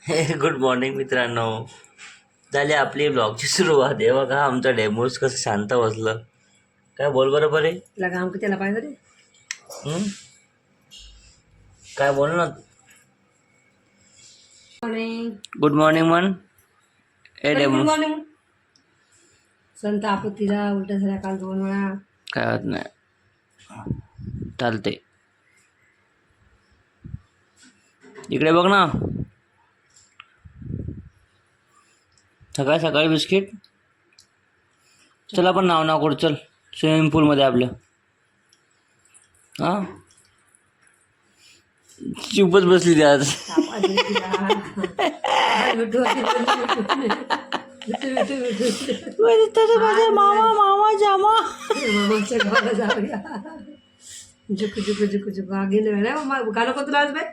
Good morning मित्रांनो. झाली आपली ब्लॉगची सुरुवात आहे. बघा आमचं डेमोज कसं शांत बसलं. काय बोल बरोबर आहे. लगाम किती त्याला पाहिजे रे. काय बोल ना. मॉर्निंग. गुड मॉर्निंग म्हण. A demo good morning. संत आपत्तीला उलट झाल्या काल 2 वेळा. काय होत नाही, चालते. इकडे बघ ना. सकाळी सकाळी बिस्किट. चल आपण नाव करू. चल स्विमिंग पूलमध्ये आपल्या. हां चुपच बसली ती आज. मामा मामा जामा मामाच्या गावाला जाऊया. झुक झुक झुक झुक गेलं ना गाणं कोणतं आज बाय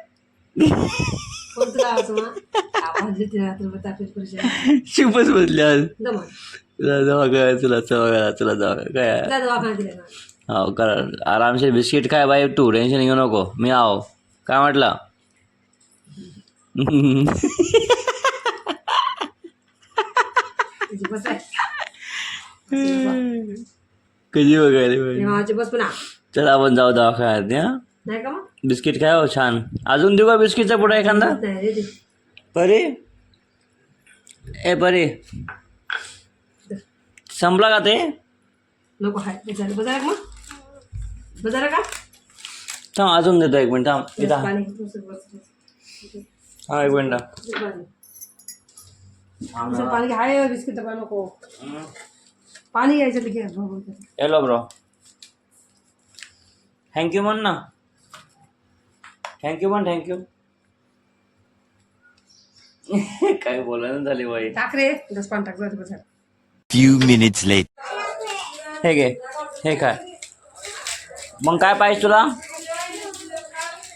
कोणतं लावायचं मग आवाज येते रात्र तापीत पुरुषा चुपच बसली आज. दमा जावा काय तुला चला जावा काय. दवाखाना दिला ना. हो कर आरामशीर बिस्किट खाय बाई. तू टेन्शन घेऊ नको. मी आहो काय म्हटलं. बस आहे कधी वगैरे मामाची बस पुन्हा चला आपण जाऊ दवाखान्यात. हा नाही का मग बिस्किट खाय हो छान. अजून देऊ का बिस्किटचा पुढा एखादा. नाही रे ते. परे ए परे संपला का ते. नको हाय बजार बजार मग बजार का थांब अजून देतो. एक मिनिट थांब इथं. पाणी हा एक मिनिट. पाणी हाय बिस्किट पण नको पाणी घ्यायचं घे. हॅलो ब्रो थँक्यू म्हण ना. थँक्यू म्हण थँक्यू. काय बोलायला झाली बाई. टाक रे 10 पाणी टाक जाऊ बजार. Few minutes later. हे घे हे काय. मग काय पाहिजे तुला.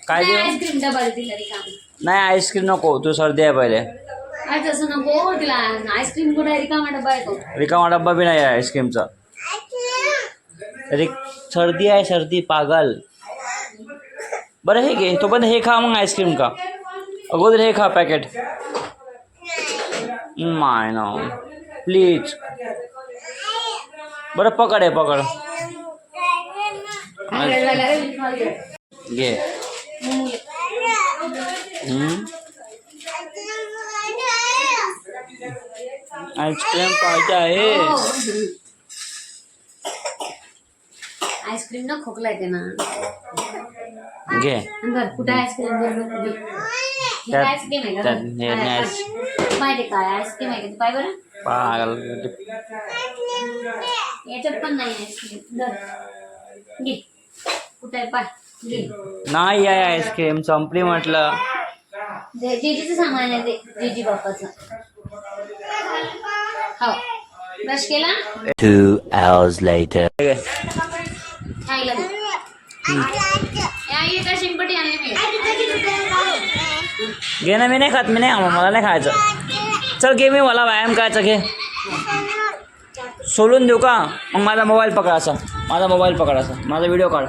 काय देऊ. आईस्क्रीम डबा दिला रिकामी. नाही आईस्क्रीम नको. तू सर्दी आहे पहिले. आज असं नको तिला आईस्क्रीम कुठे रिकामा डबा येतो. रिकामा डब्बा बी नाही आहे आईस्क्रीमचा. सर्दी आहे सर्दी पागल. बरं हे घे. तो पण हे खा मग आईस्क्रीम का. अगोदर हे खा पॅकेट. माय ना प्लीज. बरं पकड आहे पकड. घे. आईस्क्रीम पाहिजे आहे. आईस्क्रीम ना खोकला येते ना. घे. अंदर कुठे आईस्क्रीम आईस्क्रीम आहे का माहिती काय आईस्क्रीम आहे का पाय बरं. पागल. याच्यात पण नाही आईस्क्रीम. घे कुठे आहे पाय घे. नाही आहे आईस्क्रीम संपली म्हटलं. जीजीचं सामान आहे ते जीजी बाप्पाचं. हो ब्रश केला. 2 hours later. खायला दे. एका शिंपटी आणली मी. घे ना. मी नाही खात. मी नाही मला नाही खायचं. चल घे. मी मला व्यायाम करायचा. घे सोलून देऊ का. मग माझा मोबाईल पकडायचा. माझा मोबाईल पकडायचा. माझा व्हिडिओ काढ.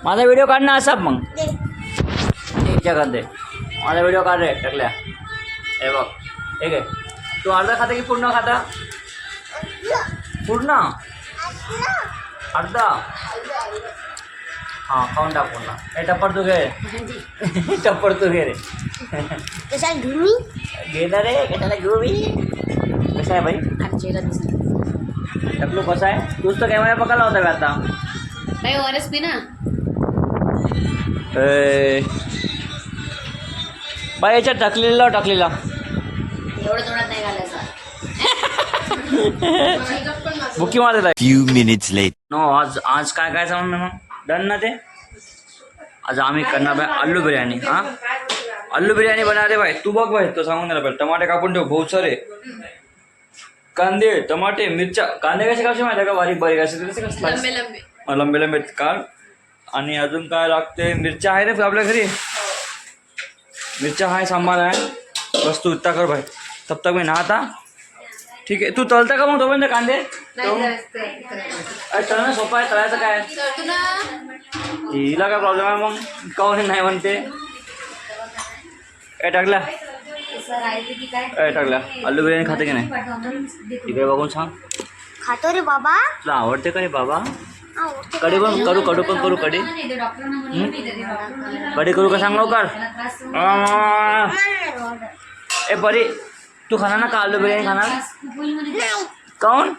माझा व्हिडिओ काढ ना असा. मग याच्यात दे. माझा व्हिडिओ काढ रे टाकल्या. हे बघ हे घे. तू अर्धा खाता की पूर्ण खाता. पूर्ण अर्धा. हां खाऊन टाक पूर्ण. हे टप्पर तू घे. टप्पर तू घे रे. कशा घेऊ मी घे ना रे. कशाला घेऊ मी. कसं आहे बाई टकलू कसा आहे. तूच तर कॅमेरा पकडला होता का आता. बाई ओआरएस पी ना. बाई याच्यात टाकलेला टाकलेला. एवढं तोंडात नाही घालायचं. बुकी मारलेला. Few minutes later. नो आज आज काय काय सांग ना. मग डन ना ते. आज आम्ही करणार बाय आलू बिर्याणी. हां आलू बिर्याणी बना रे बाई. तू बघ बाई. तो सांगून द्यायला पाहिजे. टमाटे कापून ठेव बहुत सारे. कांदे टमाटे मिरच्या. कांदे कसे कसे माहिती आहे का. बारीक बारीक असे कसं लंबे लंबे काढ. आणि अजून काय लागते. मिरच्या आहे रे आपल्या घरी. मिरच्या आहे सांबार आहे. बस तू इतका कर भाई. तब तक मी नहाता. ठीक आहे. तू तळता का मग तोपर्यंत कांदे. तळणं सोपं आहे. तळायचं काय. हिला काय प्रॉब्लेम आहे मग. काऊन नाही म्हणते. काय टाकला सर आहे की काय काय टाकल्या आलू बिर्याणी खाते की नाही पाठवा मग देतो. इकडे बघून सांग खातो रे बाबा. तुला आवडते का रे बाबा आवडते. कढी पण करू पण करू कढी नाही, ते डॉक्टरांना म्हणलं मी देते डॉक्टरांना. कढी करू का सांग लवकर त्याला त्रास होऊ आ, ए परी तू खाणार ना का आलू बिर्याणी खाणार त्रास खूप होईल म्हणे. काऊन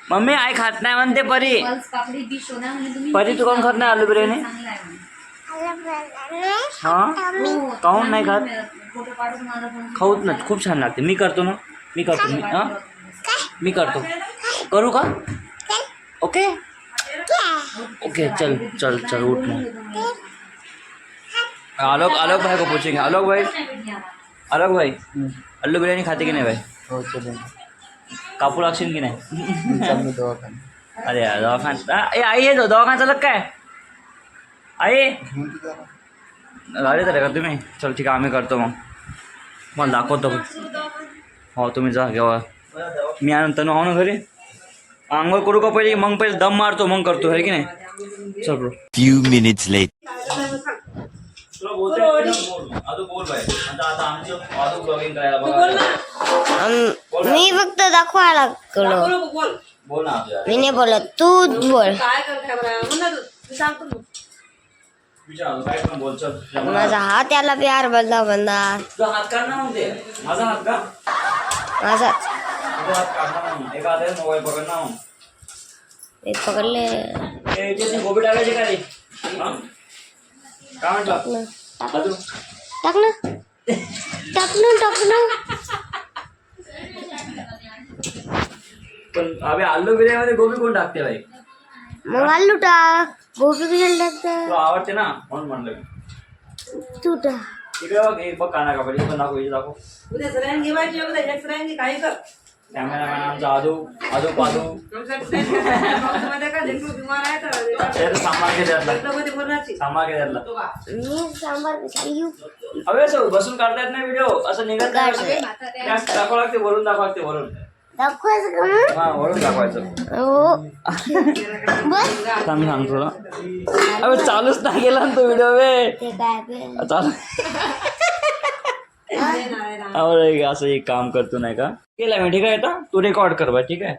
मम्मी आई खात नाही म्हणते परी पल्स पापडी डिश होणार म्हणे तुम्ही. परी तू काऊन खात नाही आलू बिर्याणी चांगलं आहे म्हणे. हा हो, काऊन नाही खात फोटो पाठवून माझा फोन खाऊच ना खूप छान लागते मी करतो ना मी करतो मी हा मी करतो करू का ओके ओके चल चल चल उठ मग आलोक भाई को पूछेंगे आलोक भाई आलू बिर्याणी खाते की नाही भाई हो चलेल कापू लागशील की नाही चाललो दवाखान्यात. अरे यार दवाखान्यात ए आई येतो दवाखान्यात चालत काय आई गाडी तर का तुम्ही चल ठीक आहे आम्ही करतो मग मला दाखवतो हो तुम्ही जा घेवा मी आनंतर आहो ना घरी आंघोळ करू का पहिले मग पहिले दम मारतो मग करतो आहे की नाही चल ब्रो Few minutes later. मी फक्त दाखवायला लागलो. बोल ना मी नाही बोलत तू बोल. काय करते बरं म्हण ना तू सांगतो ना. काय पण बोल चल माझा हात याला प्यार बदला बंदा. तुझा हात काढ ना मग ते माझा हात का माझा तुझा हात काढ ना मग एका हाताने मोबाईल पकड ना मग मी पकडले. याच्यात गोबी टाकायची का रे हा? काय म्हटलं अजून टाक ना टाक ना टाक ना. पण अबे आलू बिर्याणीमध्ये गोबी कोण टाकते भाई मग आलू टाक. गोबी बिर्याणी टाकते तुला आवडते ना म्हणून म्हणलं मी तू टाक. इकडे बघ एक बघ काना का पण दाखव इथे दाखव उद्या सगळ्यांनी घेवायची उद्या एक सगळ्यांनी काही कर कॅमेरामॅन आमचा आजू पादू आमच्या पावसामध्ये काय लेकरू बिमार आहे तर त्याचं सांभाळ घे त्यातला मध्ये मरणाची सांभाळ घे त्यातला मी सांबार कशाला घेऊ. अबे सो बसून काढता येत नाही व्हिडिओ असं निघत नाही दाखवा लागते वरून दाखवा लागते वरून दाखवायचं का मग? हा वरून दाखवायचं हो बस. आता मी सांगतो ना अबे चालूच नाही गेला ना तो व्हिडिओ वे ते काय बे? चालू अरे असं एक काम करतो नाही का केलं मी ठीक आहे आता तू रेकॉर्ड कर बा ठीक आहे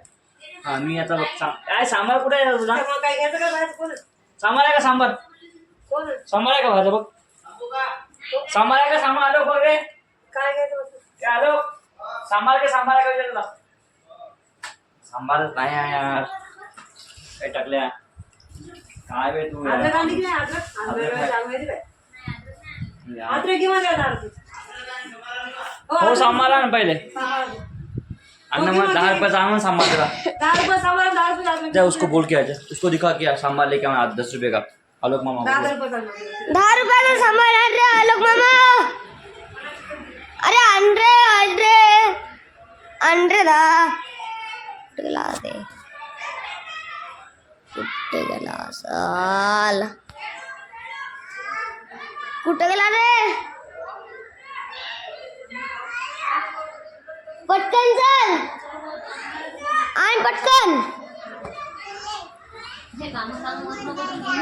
हा मी आता काय सांबार कुठे आहे तुझा काय घ्यायचं का बाहेर कोण सांबार आहे का सांबार कोण सांबार आहे का भाजा बघ सांबार आहे का सांबार आलो बघ रे काय घ्यायचं काय आलो सांबार आहे का विचार तुला सांबारच नाही आहे यार काय टाकल्या काय बे तू यार? अद्रक आणली की नाही अद्रक सांगायची काय अद्रक किंवा देणार तू हो सांबार आहे ना पहिले अन्ना मग 10 रुपये आणून सांबार दिला 10 रुपये सांभाळ 10 रुपये अद्रक जा उसको बोल के आ जा उसको दिखा क्या सांबार लेके आना 10 रुपये का आलोक मामा 10 रुपये सांभाळ 10 रुपयाचा सांबार आण रे आलोक मामा. अरे आण रे दा. कुठे गेला ते कुठे गेला साला कुठे गेला रे. पटकन चल आण पटकन. जे कामं सांगू नको तुम्ही.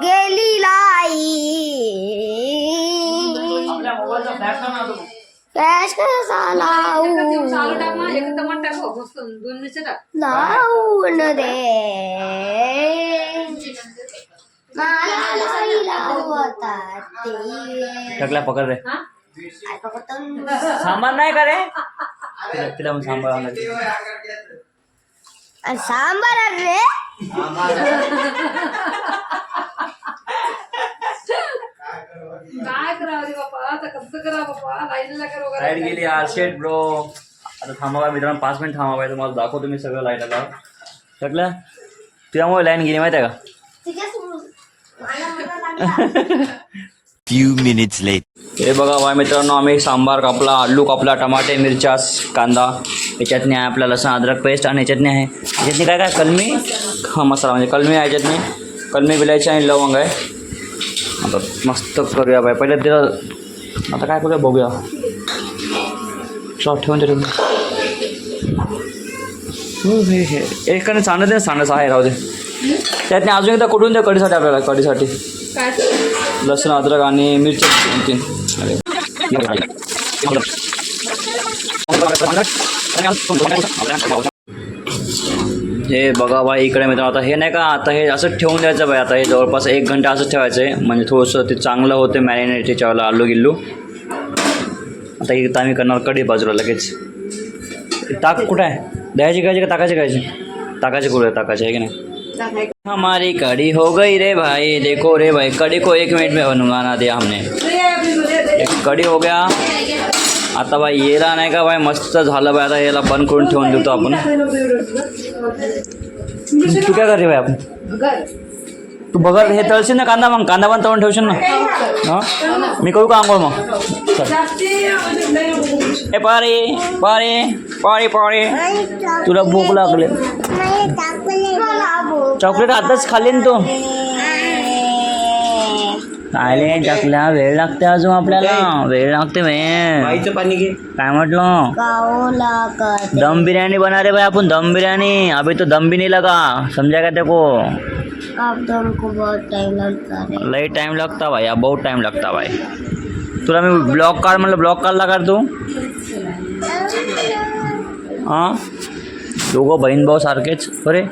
गेली लाई आपल्या मोबाईलचा फ्लॅश ना तू फ्लॅश कसा लावू चालू टाक मग एक टमाट टाक मस्त 2 मिरच्या टाक लावून दे मला लाई लावतात ते. टाकल्या पकड रे काय पकडतो? सांबार नाही का रे तिला मग सांबार आणला आणि सांबार आण रे. काय करावं रे बापा आता कसं करा बापा लाईनला कर वगैरे लाईट गेली यार शेट ब्रो आता थांबावा मित्रांनो 5 मिनिट थांबावा तुम्हाला दाखवतो मी सगळं लाईट आला टाकल्या तुझ्यामुळे लाईन गेली माहिती आहे का Few minutes later. हे बघा बा मित्रांनो आम्ही सांबार कापला आलू कापला टमाटे मिरच्या कांदा याच्यातनी आहे आपला लसूण अद्रक पेस्ट आणि याच्यातनी आहे याच्यातनी काय काय कलमी हा मसाला म्हणजे कलमी आहे याच्यातनी कलमी विलायची आणि लवंग आहे आता मस्त करूया बाय पहिले तिला आता काय करूया बघूया शॉर्ट ठेवून हे एकाने सांडत नाही सांडस आहे राहू दे त्यातनी अजून एकदा कुठून द्या कढीसाठी आपल्याला कढीसाठी काय लसूण अद्रक आणि मिरची 3 अरे हे बघा भाई इकडे मित्रांनो, आता हे नाही का, आता हे असंच ठेवून द्यायचं भाई. आता हे जवळपास 1 घंटा असंच ठेवायचं आहे, म्हणजे थोडंसं ते चांगलं होते मॅरिनेट त्याच्यावाला आलू गिल्लू. आता इथं आम्ही करणार कढी बाजूला लगेच. ताक कुठं आहे? द्यायची खायची का ताकाची खायची? ताकाची कुठे ताकाची आहे की नाही? हमारी कढ़ी हो गई रे भाई. देखो रे भाई, कढ़ी को 1 मिनट में बनवाना दिया हमने. एक कढी हो गया. आता भाई येला नाही का भाई, मस्त झालं भाई. आता याला बंद करून ठेवून देतो आपण. तू काय करते भाई? आपण तू बघत हे तळशील ना कांदा, मग कांदा पण तळून ठेवशील ना. हां मी करू का आंघोळ मग? ए पारे पारे पारे पारे, तुला भूक लागले. चॉकलेट आताच खाल्ली ना तू. काय चकल्या, वेळ लागते अजून आपल्याला, वेळ लागते वेळ. पाणी घे. काय म्हटलं? दम बिर्याणी बना रे भाई अपन, दम बिर्याणी. अभी तो दम भी नहीं लगा, समझा क्या तेको? अब तो हमको बहुत टाइम लगता है. लई टाइम लगता भाई, अब बहुत टाइम लगता भाई. तुला मी ब्लॉग काढ म्हणलं, ब्लॉग काढला का तू? हां दोघं बहीण भाऊ सारखेच अरे.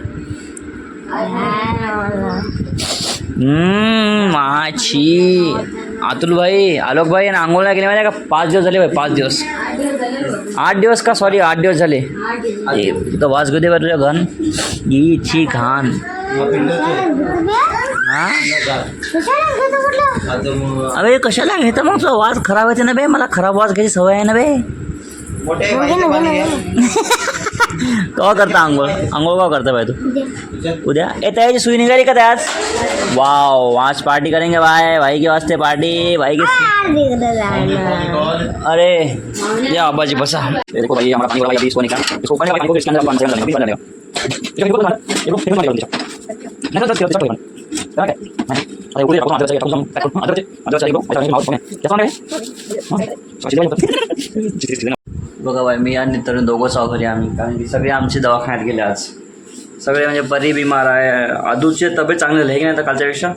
माची अतुल भाई, आलोक भाई आणि आंघोळ नाही केली माहिती का? 5 दिवस झाले भाई, 5 दिवस. 8 दिवस का, सॉरी 8 दिवस झाले. तो वास गुदे बरं तुझ्या घन ही छी घाण. हां अबे कशाला घेतं मग? तो वास खराब येते ना बे, मला खराब वास घ्यायची सवय आहे ना बे. कवा करता आंघोळ? आंघोळ कवा करता भाई तू? उद्या. ए त्याची सुई निघाली का त्याच? वाव, आज पार्टी करेंगे भाई. भाई के वास्ते पार्टी, भाई के. अरे या आबाजी बसा. देखो भाई हमारा पानी वाला भाई इसको निकाल, इसको ऊपर निकाल, इसके अंदर पानी डालना, पानी डालना. इसको निकाल, इसको फिर निकाल दीजिए. नहीं तो क्या क्या क्या है? अरे ऊपर रखो, अंदर चाहिए, रखो, अंदर चाहिए, अंदर चाहिए, माउस में क्या है? बघा बाई, मी आणि तर दोघं सावकारी आम्ही, कारण की सगळे आमचे दवाखान्यात गेले आज. सगळे म्हणजे बरी बिमार आहे. आदूची तब्येत चांगली झाली आहे की नाही आता कालच्यापेक्षा?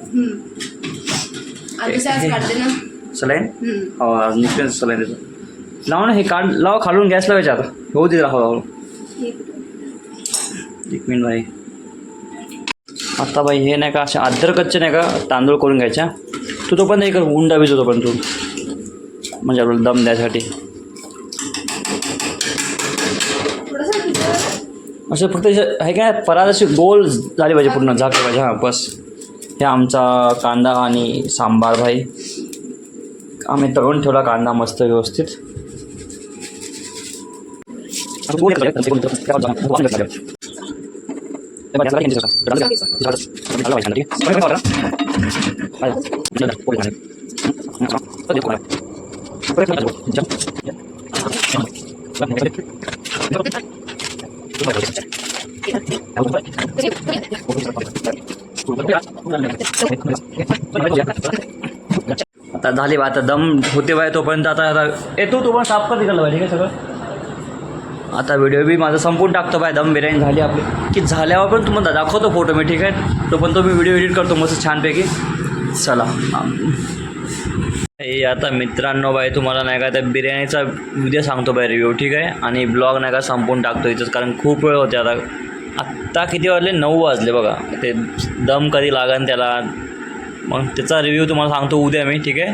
सलाईन हो, आज निश्चित सलाईन देतो. लाव ना हे कार्ड, लावा खालून गॅस लावायचा आता. हो दे राहू 1 मिनिट भाई. आता बाई हे नाही का, असे अद्रकच्चे नाही का तांदूळ करून घ्यायच्या. तू तो पण एक उंडा भिजवतो पण तू, म्हणजे आपल्याला दम द्यायसाठी. असं फक्त हे काय परात अशी गोल झाली पाहिजे, पूर्ण झाकली पाहिजे. हां बस. हे आमचा कांदा आणि सांबार भाई, आम्ही तळून ठेवला कांदा मस्त व्यवस्थित. आता झाली बा, आता दम होते बाय तोपर्यंत. आता येतो तू पण साफ कर तिकडलं पाहिजे काय सगळं. आता व्हिडिओ बी माझा संपून टाकतो बाय. दम बिर्याणी झाली आपली की झाल्यावर पण तुम्हाला दाखवतो फोटो मी, ठीक आहे? तो पण तो मी व्हिडिओ एडिट करतो मस्त छानपैकी. चला हे आता मित्रांनो बाई, तुम्हाला नाही का त्या बिर्याणीचा उद्या सांगतो बाय रिव्ह्यू, ठीक आहे? आणि ब्लॉग नाही का संपून टाकतो इथंच, कारण खूप वेळ होते. आत्ता किती वाजले? 9 वाजले बघा. ते दम कधी लागन त्याला, मग त्याचा रिव्ह्यू तुम्हाला सांगतो उद्या मी, ठीक आहे?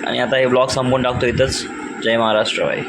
आणि आता हे ब्लॉग संपून टाकतो इथंच. जय महाराष्ट्र बाई.